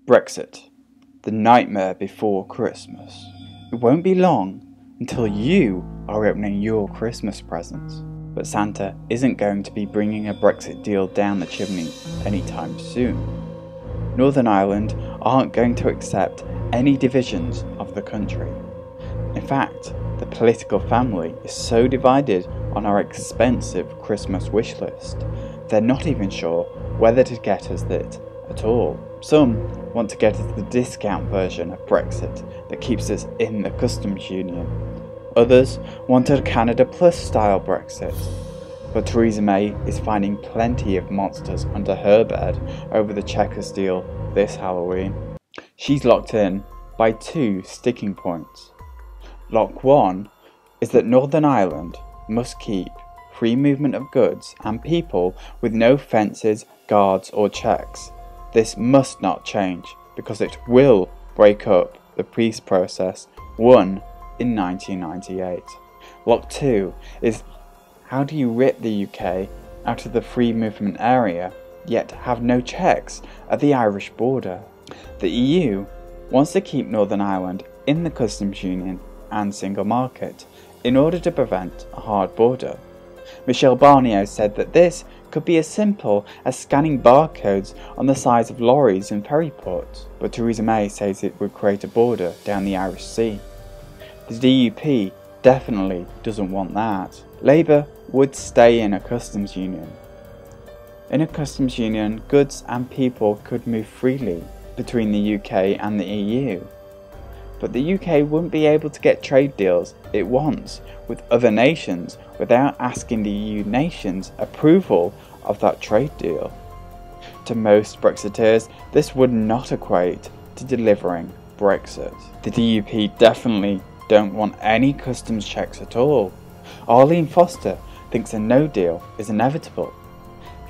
Brexit, the nightmare before Christmas. It won't be long until you are opening your Christmas presents. But Santa isn't going to be bringing a Brexit deal down the chimney anytime soon. Northern Ireland aren't going to accept any divisions of the country. In fact, the political family is so divided on our expensive Christmas wish list, they're not even sure whether to get us it at all. Some want to get us the discount version of Brexit that keeps us in the customs union. Others want a Canada Plus style Brexit. But Theresa May is finding plenty of monsters under her bed over the Chequers deal this Halloween. She's locked in by two sticking points. Lock one is that Northern Ireland must keep free movement of goods and people with no fences, guards or checks. This must not change because it will break up the peace process won in 1998. Lock 2 is how do you rip the UK out of the free movement area yet have no checks at the Irish border? The EU wants to keep Northern Ireland in the customs union and single market in order to prevent a hard border. Michel Barnier said that this could be as simple as scanning barcodes on the sides of lorries in ferry ports, but Theresa May says it would create a border down the Irish Sea. The DUP definitely doesn't want that. Labour would stay in a customs union. In a customs union, goods and people could move freely between the UK and the EU. But the UK wouldn't be able to get trade deals it wants with other nations without asking the EU nations' approval of that trade deal. To most Brexiteers, this would not equate to delivering Brexit. The DUP definitely don't want any customs checks at all. Arlene Foster thinks a no deal is inevitable.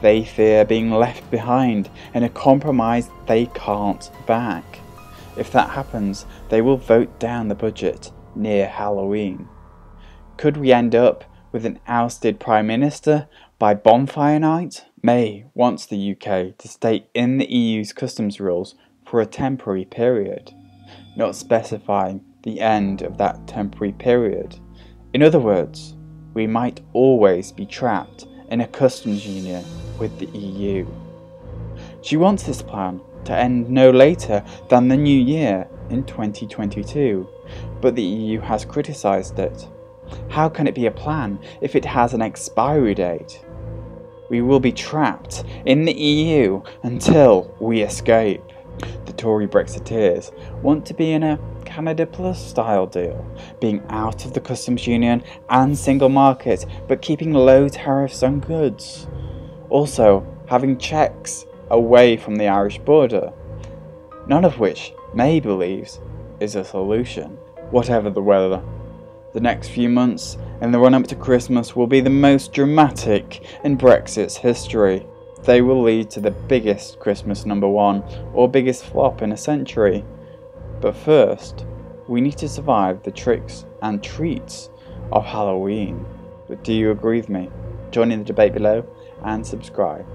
They fear being left behind in a compromise they can't back. If that happens, they will vote down the budget near Halloween. Could we end up with an ousted Prime Minister by bonfire night? May wants the UK to stay in the EU's customs rules for a temporary period, not specifying the end of that temporary period. In other words, we might always be trapped in a customs union with the EU. She wants this plan to end no later than the new year in 2022, but the EU has criticised it. How can it be a plan if it has an expiry date? We will be trapped in the EU until we escape. The Tory Brexiteers want to be in a Canada Plus style deal, being out of the customs union and single market but keeping low tariffs on goods. Also having checks away from the Irish border, none of which May believes is a solution. Whatever the weather, the next few months in the run-up to Christmas will be the most dramatic in Brexit's history. They will lead to the biggest Christmas #1 or biggest flop in a century. But first, we need to survive the tricks and treats of Halloween. But do you agree with me? Join in the debate below and subscribe.